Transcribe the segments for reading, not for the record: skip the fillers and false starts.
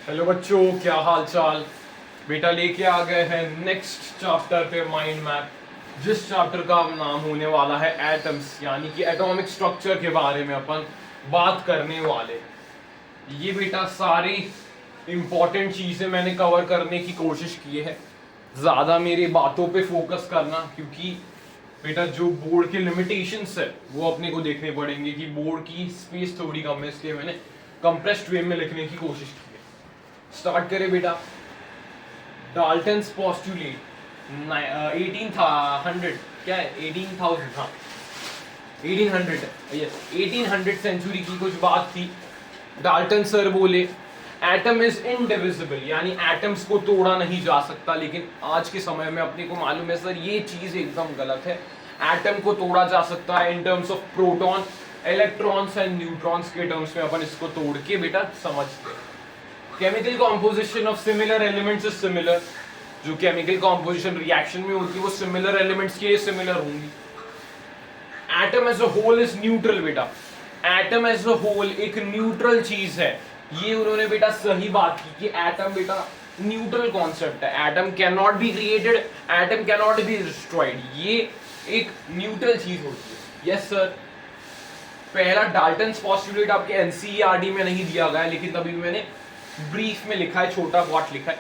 Hello बच्चों, क्या हाल चाल। बेटा लेके आ गए हैं नेक्स्ट चैप्टर पे माइंड मैप, जिस चैप्टर का नाम होने वाला है एटम्स, यानी कि एटॉमिक स्ट्रक्चर के बारे में अपन बात करने वाले। ये बेटा सारी इंपॉर्टेंट चीजें मैंने कवर करने की कोशिश की है। ज्यादा मेरी बातों पे फोकस करना, क्योंकि बेटा जो बोर्ड के लिमिटेशंस है वो अपने को देखने पड़ेंगे कि बोर्ड की स्पेस थोड़ी कम है, इसलिए मैंने कंप्रेस्ड वे में लिखने की कोशिश की है। स्टार्ट करें बेटा। डाल्टन्स पोस्टुलेट 1800, क्या है 18,000, हाँ 1800 है, यस 1800 सेंचुरी की कुछ बात थी। डाल्टन सर बोले एटम इज इनडिविजिबल, यानी एटम्स को तोड़ा नहीं जा सकता। लेकिन आज के समय में अपने को मालूम है सर ये चीज एकदम गलत है। एटम को तोड़ा जा सकता है in terms of proton, electrons and neutrons के टर्म्स में अपन इसको तोड़ के बेटा समझते हैं। Chemical composition of similar elements is similar. जो केमिकल कॉम्पोजिशन रिएक्शन में होती है वो सिमिलर एलिमेंट्स के लिए सिमिलर होंगी। Atom as a whole is neutral बेटा। एटम एज अ होल एक न्यूट्रल चीज है। ये उन्होंने बेटा सही बात की कि एटम बेटा न्यूट्रल कॉन्सेप्ट है। Atom can not be created, atom can not be destroyed. ये एक न्यूट्रल चीज होती है। यस सर, पहला डाल्टन्स पोस्टुलेट आपके एनसीईआरटी में नहीं दिया गया है, लेकिन तभी मैंने ब्रीफ में लिखा है, छोटा पार्ट लिखा है।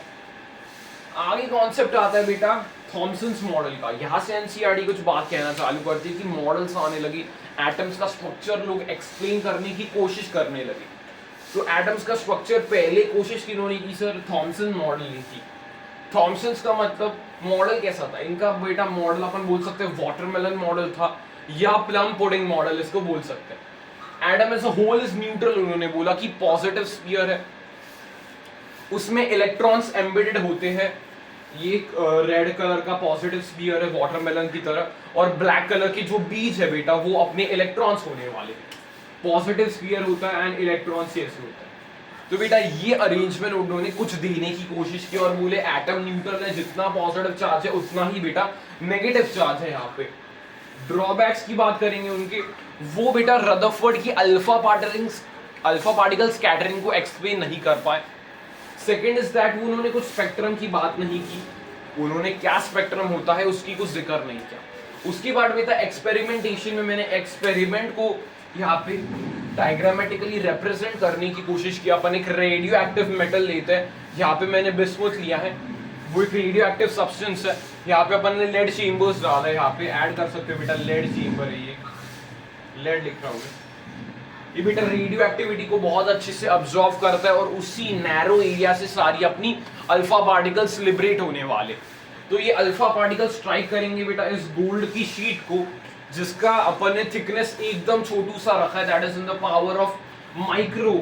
आगे कॉन्सेप्ट आता है बेटा थॉमसन्स मॉडल का। यहां से एनसीईआरटी कुछ बात कहना चालू करती है कि मॉडल्स आने लगी, एटम्स का स्ट्रक्चर लोग एक्सप्लेन करने की कोशिश करने लगे। तो एटम्स का स्ट्रक्चर पहले कोशिश किन्होंने की सर? थॉमसन मॉडल ने की। थॉमसन्स का मतलब मॉडल कैसा था इनका बेटा? मॉडल अपन बोल सकते हैं वाटरमेलन मॉडल था, या प्लम पुडिंग मॉडल इसको बोल सकते हैं। Atom as a whole is neutral. उन्होंने बोला कि पॉजिटिव स्फीयर है, उसमें इलेक्ट्रॉन्स एम्बेडेड होते हैं। ये रेड कलर का पॉजिटिव स्फीयर है वाटरमेलन की तरह, और ब्लैक कलर के जो बीज है बेटा वो अपने इलेक्ट्रॉन्स होने वाले। पॉजिटिव स्फीयर होता है एंड इलेक्ट्रॉन्स ऐसे होता है। तो बेटा ये अरेंजमेंट उन्होंने कुछ देने की कोशिश की और बोले एटम न्यूट्रल है, जितना पॉजिटिव चार्ज है उतना ही बेटा नेगेटिव चार्ज है। यहाँ पे ड्रॉबैक्स की बात करेंगे उनके, वो बेटा रदरफोर्ड की अल्फा पार्टिकल स्कैटरिंग को एक्सप्लेन नहीं कर पाए। सेकेंड इज दैट उन्होंने कुछ स्पेक्ट्रम की बात नहीं की। उन्होंने क्या स्पेक्ट्रम होता है उसकी कुछ जिक्र नहीं किया। उसके बाद बेटा एक्सपेरिमेंटेशन में मैंने एक्सपेरिमेंट को यहाँ पे डायग्रामेटिकली रिप्रेजेंट करने की कोशिश की। अपन एक रेडियो एक्टिव मेटल लेते हैं, यहाँ पे मैंने बिस्मुथ लिया है, वो एक रेडियो एक्टिव सब्सटेंस है। यहाँ पे अपन ने लेड चेम्बर्स डाला है, यहाँ पे ऐड कर सकते हो बेटा लेड चेम्बर है, ये लेड लिख रहा हूँ मैं। ये बेटा रेडियो एक्टिविटी को बहुत अच्छे से अब्सॉर्ब करता है और उसी नैरो एरिया से सारी अपनी अल्फा पार्टिकल्स लिबरेट होने वाले। तो ये अल्फा पार्टिकल स्ट्राइक करेंगे बेटा इस गोल्ड की शीट को, जिसका अपन ने थिकनेस एकदम छोटू सा रखा है, that is in the power of micro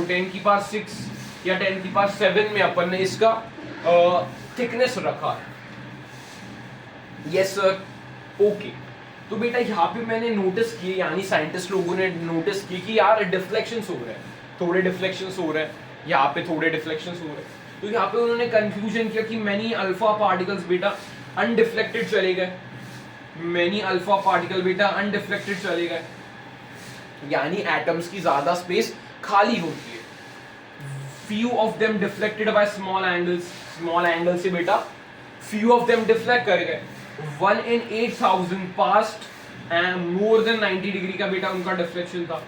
10 की पावर 6 या 10 की पावर 7 में अपन ने इसका थिकनेस रखा है। Yes sir, okay. तो बेटा यहाँ पे मैंने नोटिस किए, यानी साइंटिस्ट लोगों ने नोटिस किए कि यार डिफ्लेक्शंस हो रहे हैं, थोड़े डिफ्लेक्शंस हो रहे हैं, यहाँ पे थोड़े डिफ्लेक्शंस हो रहे हैं। तो यहाँ पे उन्होंने कंफ्यूजन किया कि मैनी अल्फा पार्टिकल्स बेटा अनडिफ्लेक्टेड चले गए, मैनी अल्फा पार्टिकल बेटा अनडिफ्लेक्टेड चले गए, यानी एटम्स की ज्यादा स्पेस खाली होती है। Few of them deflected by small angles, small angle से बेटा फ्यू ऑफ देम डिफ्लेक्ट कर गए। 1 in 8,000 past and more than 90 degree का बेटा उनका डिफ्लेक्शन था।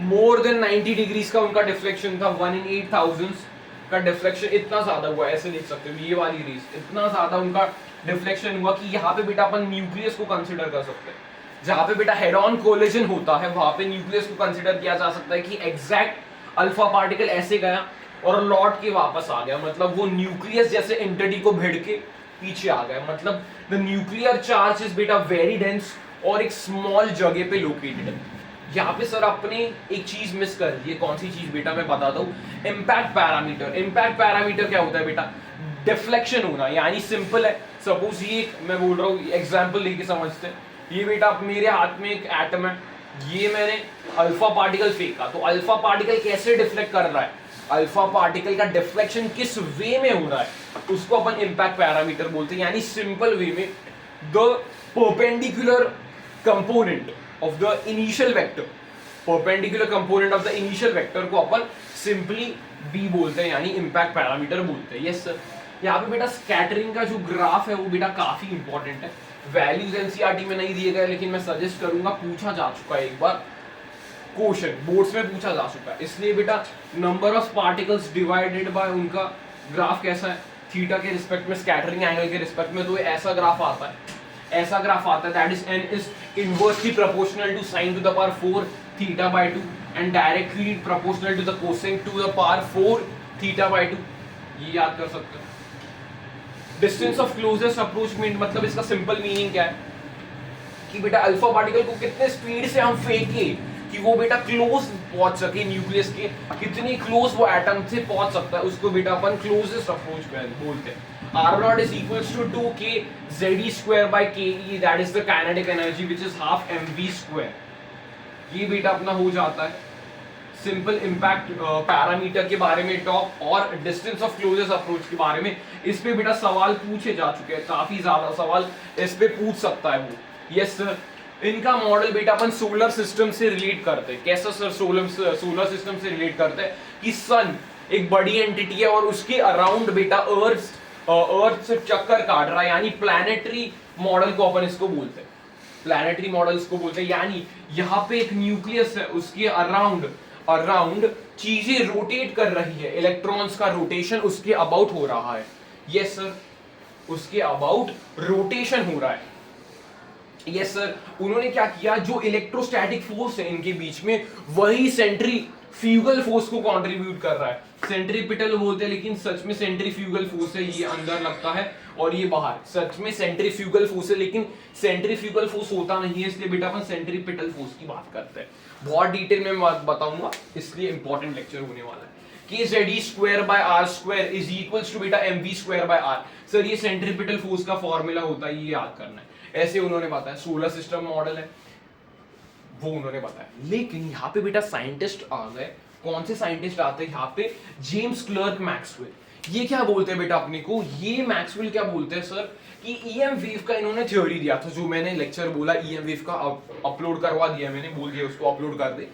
मोर देन 90 डिग्रीज का उनका डिफ्लेक्शन था। 1 in 8,000 का डिफ्लेक्शन इतना ज्यादा हुआ, ऐसे लिख सकते हो ये वाली रेस, इतना ज्यादा उनका डिफ्लेक्शन हुआ कि यहाँ पे बेटा अपन न्यूक्लियस को कंसिडर कर सकते हैं। जहाँ पे बेटा हेड ऑन कोलिजन होता है वहां पे न्यूक्लियस को कंसिडर किया जा सकता है कि एग्जैक्ट अल्फा पार्टिकल ऐसे गया और लौट के वापस आ गया, मतलब वो न्यूक्लियस जैसे एंटिटी को भिड़ के पीछे आ गया। मतलब द न्यूक्लियर चार्ज इज बेटा वेरी डेंस और एक स्मॉल जगह पे लोकेटेड है। यहाँ पे सर आपने एक चीज मिस कर दी है। कौन सी चीज बेटा मैं बताता हूँ, इम्पैक्ट पैरामीटर। इम्पैक्ट पैरामीटर क्या होता है बेटा? डिफ्लेक्शन होना, यानी सिंपल है। सपोज ये मैं बोल रहा हूँ, एग्जाम्पल लेके समझते हैं। ये बेटा मेरे हाथ में एक एटम है, ये मैंने अल्फा पार्टिकल फेंका, तो अल्फा पार्टिकल कैसे डिफ्लेक्ट कर रहा है, अल्फा पार्टिकल का डिफ्लेक्शन किस वे में हो रहा है, उसको अपन इम्पैक्ट पैरामीटर बोलते हैं। यानी सिंपल वे में the perpendicular component of the initial vector, perpendicular component of the initial vector को अपन सिंपली बी बोलते हैं, यानी इम्पैक्ट पैरामीटर बोलते हैं। यस सर, यहाँ पे बेटा स्कैटरिंग का जो ग्राफ है वो बेटा काफी इंपॉर्टेंट है। वैल्यूज एनसीईआरटी में नहीं दिए गए, लेकिन मैं सजेस्ट करूंगा, पूछा जा चुका है एक बार क्वेश्चन, बोर्ड्स में पूछा जा चुका है। इसलिए बेटा number of particles divided by उनका ग्राफ कैसा है, थीटा के रिस्पेक्ट में, स्कैटरिंग एंगल के रिस्पेक्ट में, तो ऐसा ग्राफ आता है, ऐसा ग्राफ आता है, that is n is inversely proportional to sin to the power 4 theta by 2 and directly proportional to the cosec to the power 4 theta by 2। ये याद कर सकते हो। डिस्टेंस ऑफ क्लोजेस्ट अप्रोचमेंट, मतलब इसका सिंपल मीनिंग क्या है कि बेटा अल्फा पार्टिकल को कितने स्पीड से हम फेंके कि वो बेटा क्लोज पहुंच सके न्यूक्लियस के, कितनी क्लोज वो एटम से पहुंच सकता है, उसको बेटा अपन क्लोजेस्ट अप्रोच बोलते हैं। R0 is equals to 2k Ze square by ke, that is the kinetic energy which is half mv square। ये बेटा अपना हो जाता है सिंपल इम्पैक्ट पैरामीटर के बारे में टॉप, और डिस्टेंस ऑफ क्लोजेस्ट अप्रोच के बारे में। इस पे बेटा सवाल पूछे जा चुके हैं, काफी ज्यादा सवाल इस पे पूछ सकता है वो। यस सर, इनका मॉडल बेटा अपन सोलर सिस्टम से रिलेट करते हैं। कैसा सर? सोलर सिस्टम से रिलेट करते हैं कि सन एक बड़ी एंटिटी है और उसके अराउंड बेटा अर्थ से चक्कर काट रहा है, यानी प्लैनेटरी मॉडल को अपन इसको बोलते हैं, प्लैनेटरी मॉडल इसको बोलते हैं। यानी यहाँ पे एक न्यूक्लियस है, उसके अराउंड चीजें रोटेट कर रही है, इलेक्ट्रॉन्स का रोटेशन उसके अबाउट हो रहा है। यस सर, उसके अबाउट रोटेशन हो रहा है। यस सर, उन्होंने क्या किया, जो इलेक्ट्रोस्टैटिक फोर्स है इनके बीच में, वही सेंट्रीफ्यूगल फोर्स को कंट्रीब्यूट कर रहा है। सेंट्रीपिटल बोलते हैं, लेकिन सच में सेंट्रीफ्यूगल फोर्स है, ये अंदर लगता है और ये बाहर। सच में सेंट्रीफ्यूगल फोर्स है, लेकिन सेंट्रीफ्यूगल फोर्स होता नहीं है, इसलिए बेटा अपन सेंट्रीपिटल फोर्स की बात करते हैं। बहुत डिटेल में बताऊंगा, इसलिए इंपॉर्टेंट लेक्चर होने वाला है। Kz square by r square is equals to बेटा mv square by r। Sir ये सेंट्रीपिटल फोर्स का फॉर्मूला होता है, ये याद करना है। ऐसे उन्होंने बताया, सोलर सिस्टम मॉडल है वो उन्होंने बताया। लेकिन यहाँ पे बेटा साइंटिस्ट आ गए। कौन से साइंटिस्ट आते हैं यहाँ पे? James clerk Maxwell. ये क्या बोलते हैं बेटा अपने को, ये मैक्सवेल क्या बोलते हैं सर कि ईएम वेव का इन्होंने थ्योरी दिया था, जो मैंने लेक्चर बोला ईएम वेव का अपलोड करवा दिया मैंने, बोल दिया उसको अपलोड कर दे।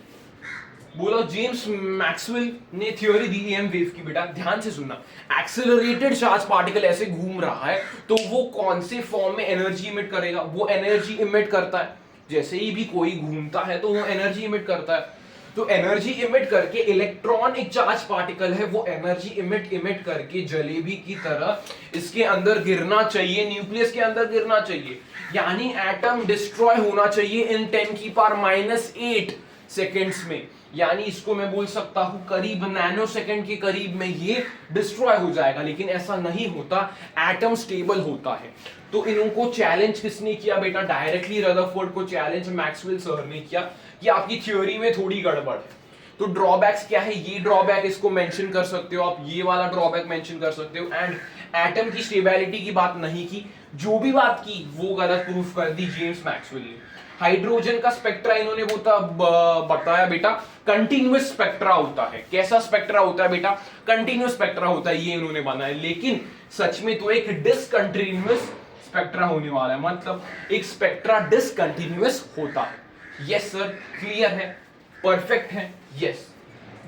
बोला जेम्स मैक्सवेल ने थ्योरी दी ईएम वेव की। बेटा ध्यान से सुनना, एक्सेलरेटेड चार्ज पार्टिकल ऐसे घूम रहा है तो वो कौन से फॉर्म में एनर्जी इमिट करेगा? वो एनर्जी इमिट करता है, जैसे ही भी कोई घूमता है तो वो एनर्जी इमिट करता है। तो एनर्जी इमिट करके इलेक्ट्रॉन एक चार्ज पार्टिकल है, वो एनर्जी इमिट करके जलेबी की तरह इसके अंदर गिरना चाहिए, न्यूक्लियस के अंदर गिरना चाहिए, यानी एटम डिस्ट्रॉय होना चाहिए इन 10⁻⁸ सेकेंड्स में। यानी इसको मैं बोल सकता हूं करीब नैनो सेकंड के करीब में ये डिस्ट्रॉय हो जाएगा। लेकिन ऐसा नहीं होता, एटम स्टेबल होता है। तो इनको चैलेंज किसने किया बेटा? डायरेक्टली रदरफोर्ड को चैलेंज मैक्सवेल सर ने किया कि आपकी थ्योरी में थोड़ी गड़बड़ है। तो ड्रॉबैक्स क्या है, ये ड्रॉबैक इसको मेंशन कर सकते हो आप, ये वाला ड्रॉबैक मेंशन कर सकते हो। एंड एटम की स्टेबिलिटी की बात नहीं की, जो भी बात की वो गलत प्रूफ कर दी जेम्स मैक्सवेल ने। हाइड्रोजन का स्पेक्ट्रा इन्होंने बताया बेटा कंटिन्यूअस स्पेक्ट्रा होता है। कैसा स्पेक्ट्रा होता है बेटा? कंटिन्यूअस स्पेक्ट्रा होता है, ये इन्होंने बनाया। लेकिन सच में तो एक डिसकंटिन्यूअस स्पेक्ट्रा होने वाला है, मतलब एक स्पेक्ट्रा डिसकंटिन्यूअस होता है। यस सर, क्लियर है, परफेक्ट है। यस,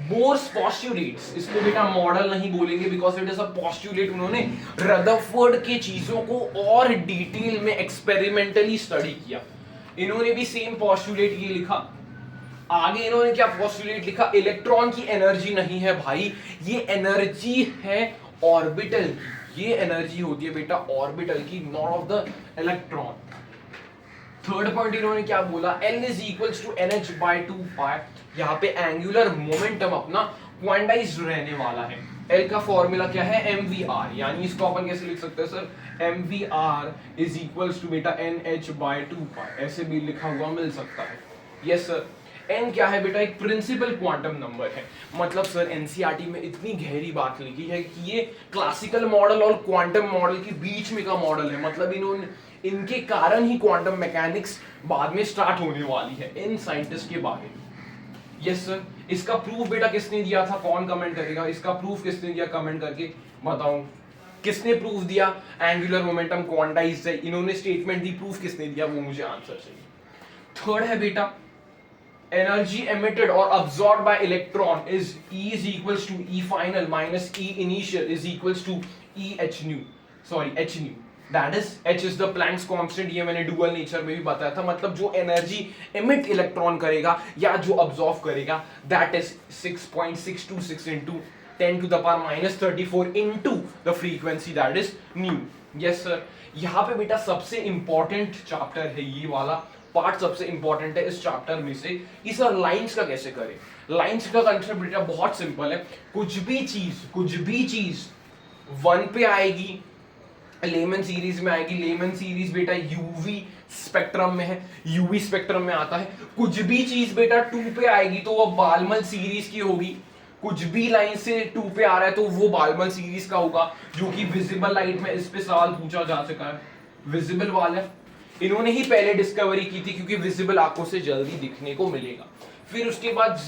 बोर्स पोस्टुलेट्स, इसको बेटा मॉडल नहीं बोलेंगे because it is a postulate. उन्होंने रदरफोर्ड के चीजों को और डिटेल में एक्सपेरिमेंटली स्टडी किया। इन्होंने भी सेम पोस्टुलेट ये लिखा। आगे इन्होंने क्या पोस्टुलेट लिखा? इलेक्ट्रॉन की एनर्जी नहीं है भाई, ये एनर्जी है ऑर्बिटल की। ये एनर्जी होती है बेटा ऑर्बिटल की, not of the electron. Third point इन्होंने क्या बोला? L is equals to NH/2π। यहाँ पे एंगुलर मोमेंटम अपना क्वांटाइज्ड रहने वाला है। L का फॉर्मूला क्या है? mvr। यानी इसको अपन कैसे लिख सकते हैं sir? mvr is equals to बेटा NH/2π, ऐसे भी लिखा हुआ मिल सकता है। Yes sir. n क्या है बेटा? एक प्रिंसिपल क्वांटम नंबर है। मतलब सर एनसीईआरटी में इतनी गहरी बात लिखी है कि ये क्लासिकल मॉडल और क्वांटम मॉडल के बीच में का मॉडल है। मतलब इन्होंने, इनके कारण ही क्वांटम मैकेनिक्स बाद में स्टार्ट होने वाली है इन साइंटिस्ट के बारे में। Yes sir. इसका प्रूफ बेटा किसने दिया था? कौन कमेंट करेगा? इसका प्रूफ किसने दिया? कमेंट करके बताऊं किसने प्रूफ दिया? एंगुलर मोमेंटम क्वांटाइज्ड है, इन्होंने स्टेटमेंट दी। प्रूफ किसने दिया वो मुझे आंसर चाहिए। थर्ड है बेटा energy emitted or absorbed by electron is E is equals to E final minus E initial is equals to E h nu, sorry h nu, that is h is the Planck's constant. ये मैंने dual nature में भी बताया था, मतलब जो energy emit electron करेगा या जो अब्सॉर्ब करेगा that is 6.626 into 10 to the power minus 34 into the frequency that is nu. yes sir, यहाँ पे बेटा सबसे इंपॉर्टेंट चैप्टर है ये वाला पार्ट, सबसे इंपॉर्टेंट है इस चैप्टर में से कि सर लाइंस का कैसे करें. लाइंस का कंसेप्ट बेटा बहुत सिंपल है. कुछ भी चीज 1 पे आएगी, लेमन सीरीज में आएगी. लेमन सीरीज बेटा यूवी स्पेक्ट्रम में है, यूवी स्पेक्ट्रम में आता है. कुछ भी चीज बेटा 2 पे आएगी तो वो बालमल सीरीज की होगी. कुछ भी लाइन से 2 पे आ रहा है तो वो बालमल सीरीज का होगा, जो कि विजिबल लाइट में इस पे सवाल पूछा जा चुका है. विजिबल वाला इन्होंने ही पहले डिस्कवरी की थी क्योंकि विजिबल आंखों से जल्दी दिखने को मिलेगा. फिर उसके बाद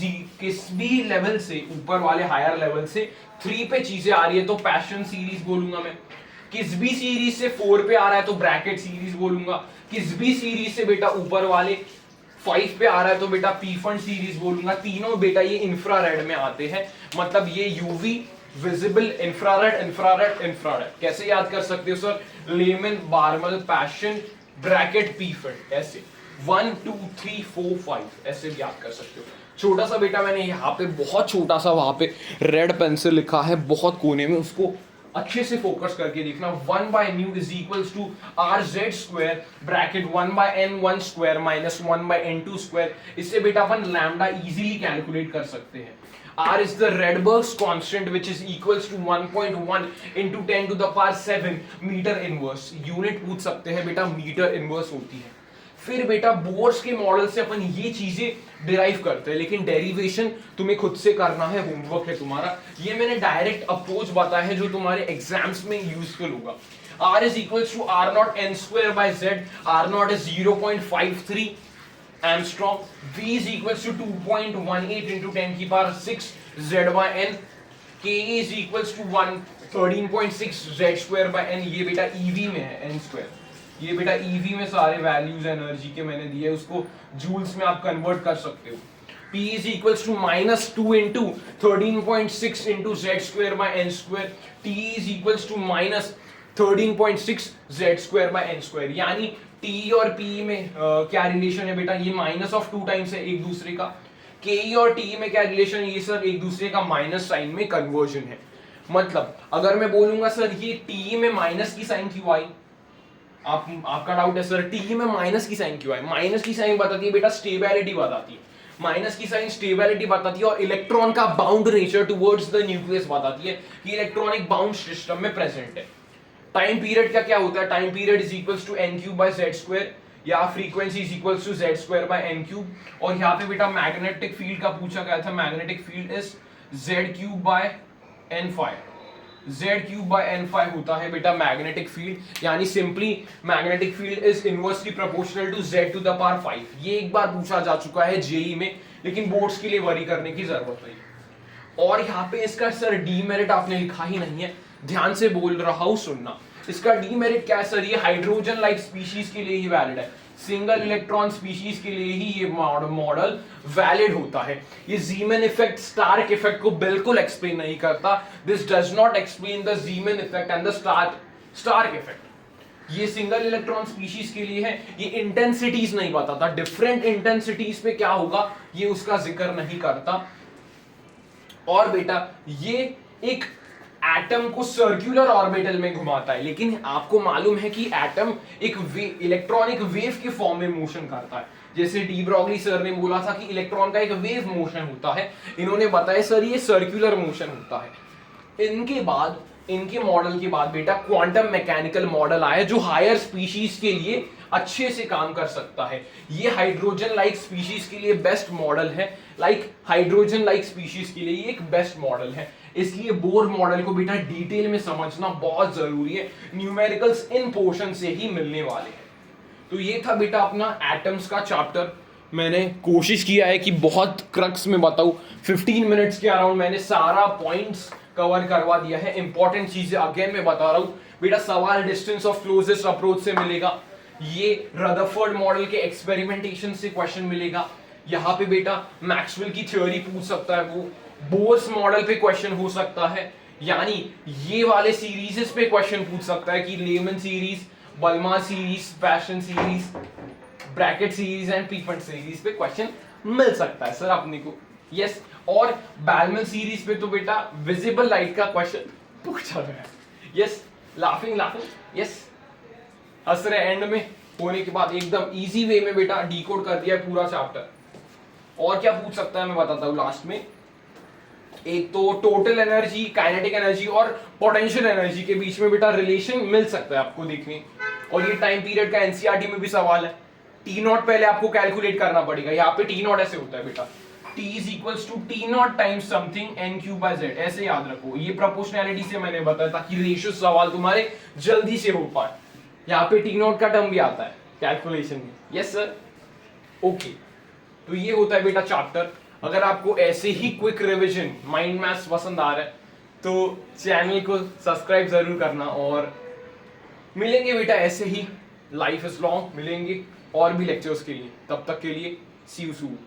किस भी लेवल से, ऊपर वाले हायर लेवल से 3 पे चीजें आ रही है तो पैशन सीरीज बोलूंगा मैं. किस भी सीरीज से 4 पे आ रहा है तो ब्रैकेट सीरीज बोलूंगा. किस भी सीरीज से बेटा ऊपर वाले 5 पे आ रहा है तो बेटा पीफंड सीरीज बोलूंगा. तीनों बेटा ये इंफ्रारेड में आते हैं, मतलब ये UV, visible, infrared, infrared, infrared. कैसे याद कर सकते हो sir? Lyman, Balmer, Paschen, Brackett, Pfund, ऐसे 1 2 3 4 5 ऐसे भी याद कर सकते हो. छोटा सा बेटा मैंने यहाँ पे बहुत छोटा सा वहां पे रेड पेन से लिखा है बहुत कोने में, उसको अच्छे से फोकस करके देखना. 1 by nu is equals to rz square bracket 1 by n1 square minus 1 by n2 square. इससे बेटा अपन लैम्डा इजीली कैलकुलेट कर सकते हैं. R is the Rydberg's constant which is equals to 1.1 into 10 to the power 7 metre inverse. Unit पूछ सकते हैं बेटा, metre inverse होती है. फिर बेटा बोर्स के मॉडल से अपन ये चीजें डिराइव करते हैं, लेकिन डेरिवेशन तुम्हें खुद से करना है, होमवर्क है तुम्हारा. ये मैंने डायरेक्ट अप्रोच बताया है जो तुम्हारे एग्जाम्स में यूजफुल होगा. R is equals to R naught n square by Z. R naught is 0.53 Armstrong. V is equals to 2.18 into 10 की power 6 Z by n. K is equals to 13.6 Z square by n. ये बेटा EV में है, n square. ये बेटा EV में सारे values energy के मैंने दिए, उसको जूल्स में आप कन्वर्ट कर सकते हो. P is equals to -2 into 13.6 into Z square by n square. T is equals to -13.6 Z square by n square. यानी T और P में क्या रिलेशन है बेटा? ये -2 टाइम्स है एक दूसरे का. K और T में क्या रिलेशन? ये सर एक दूसरे का माइनस साइन में कन्वर्जन है. मतलब अगर मैं बोलूंगा सर ये T में माइनस की साइन क्यों आई, आपका डाउट है सर टी में माइनस की साइन क्यों है? माइनस की साइन बताती है बेटा स्टेबिलिटी बताती है. माइनस की साइन स्टेबिलिटी बताती है और इलेक्ट्रॉन का bound nature towards the nucleus बताती है कि इलेक्ट्रॉन एक बाउंड सिस्टम में प्रेजेंट है. टाइम पीरियड का क्या होता है? Time period is equals to n cube by z square या frequency is equals to z square by n cube. और यहाँ पे बेटा मैग्नेटिक फील्ड का पूछा गया था. Magnetic field is z cube by n phi. Z cube by n phi होता है बेटा मैग्नेटिक फील्ड, यानी simply magnetic field is inversely proportional to Z to the power 5. ये एक बार पूछा जा चुका है जेई में, लेकिन बोर्ड्स के लिए वरी करने की जरूरत नहीं. और यहाँ पे इसका सर डीमेरिट आपने लिखा ही नहीं है, ध्यान से बोल रहा हूं सुनना. इसका डीमेरिट क्या है सर? ये हाइड्रोजन लाइक स्पीशीज के लिए ही वैलिड है, सिंगल इलेक्ट्रॉन स्पीशीज के लिए ही ये मॉडल वैलिड होता है. ये ज़ीमैन इफेक्ट स्टार्क इफेक्ट को बिल्कुल एक्सप्लेन नहीं करता. This does not explain the Zeeman effect and the Stark effect. ये सिंगल इलेक्ट्रॉन स्पीशीज के लिए है. ये इंटेंसिटीज नहीं बताता, डिफरेंट इंटेंसिटीज पे क्या होगा ये उसका जिक्र नहीं करता. और बेटा ये एक एटम को सर्कुलर ऑर्बिटल में घुमाता है, लेकिन आपको मालूम है कि एटम एक इलेक्ट्रॉनिक वेव के फॉर्म में मोशन करता है. जैसे डी ब्रॉगली सर ने बोला था कि इलेक्ट्रॉन का एक वेव मोशन होता है, इन्होंने बताया सर ये सर्कुलर मोशन होता है. इनके मॉडल के बाद बेटा क्वांटम मैकेनिकल मॉडल आया जो हायर स्पीशीज के लिए अच्छे से काम कर सकता है. ये हाइड्रोजन लाइक स्पीशीज के लिए बेस्ट मॉडल है. हाइड्रोजन लाइक स्पीशीज के लिए ये एक बेस्ट मॉडल है. इसलिए बोर मॉडल को बेटा डिटेल में समझना बहुत जरूरी है. न्यूमेरिकल्स इन पोर्शन से ही मिलने वाले हैं. तो ये था बेटा अपना एटम्स का चैप्टर. मैंने कोशिश किया है कि बहुत क्रक्स में बताऊं. 15 मिनट्स के अराउंड मैंने सारा पॉइंट्स कवर करवा दिया है. इंपॉर्टेंट चीजें अगेन मैं बता रहा हूं बेटा. सवाल डिस्टेंस ऑफ क्लोजेस्ट अप्रोच से मिलेगा. ये रदरफोर्ड मॉडल के एक्सपेरिमेंटेशन से क्वेश्चन मिलेगा. यहाँ पे बेटा मैक्सवेल की थ्योरी पूछ सकता है, वो बोर्स मॉडल पे क्वेश्चन हो सकता है, यानी ये वाले सीरीजेस पे क्वेश्चन पूछ सकता है कि Lyman series, Balmer series, Paschen series, Brackett series and Pfund series पे क्वेश्चन मिल सकता है सर अपने को। यस, और बैलमन सीरीज पे तो बेटा विजिबल लाइट का क्वेश्चन पूछा गया है। यस, लाफिंग लाफिंग, यस, हंस रहे एंड में होने के बाद एकदम इजी वे में बेटा डिकोड कर दिया है पूरा चैप्टर। और क्या पूछ सकता है मैं बताता हूँ लास्ट में। एक तो टोटल एनर्जी, काइनेटिक एनर्जी और पोटेंशियल एनर्जी के बीच में बेटा रिलेशन मिल सकता है आपको देखने, और ये टाइम पीरियड का एनसीईआरटी में भी सवाल है। टी नॉट पहले आपको कैलकुलेट करना पड़ेगा, यहाँ पे टी नॉट ऐसे होता है बेटा, T is equals to T not times something n cube by z, ऐसे याद रखो। ये प्रोपोर्शनैलिटी से मैंने बताया ताकि रेशियो सवाल तुम्हारे जल्दी से हो पाए। यहाँ पे T नॉट का टर्म भी आता है कैलकुलेशन में। Yes sir, okay. तो ये होता है बेटा चैप्टर। अगर आपको ऐसे ही क्विक रिवीजन माइंड मैथ्स पसंद आ रहा है तो चैनल को सब्सक्राइब जरूर करना, और मिलेंगे बेटा ऐसे ही, लाइफ इज लॉन्ग, मिलेंगे और भी लेक्चर्स के लिए। तब तक के लिए सी यू सून।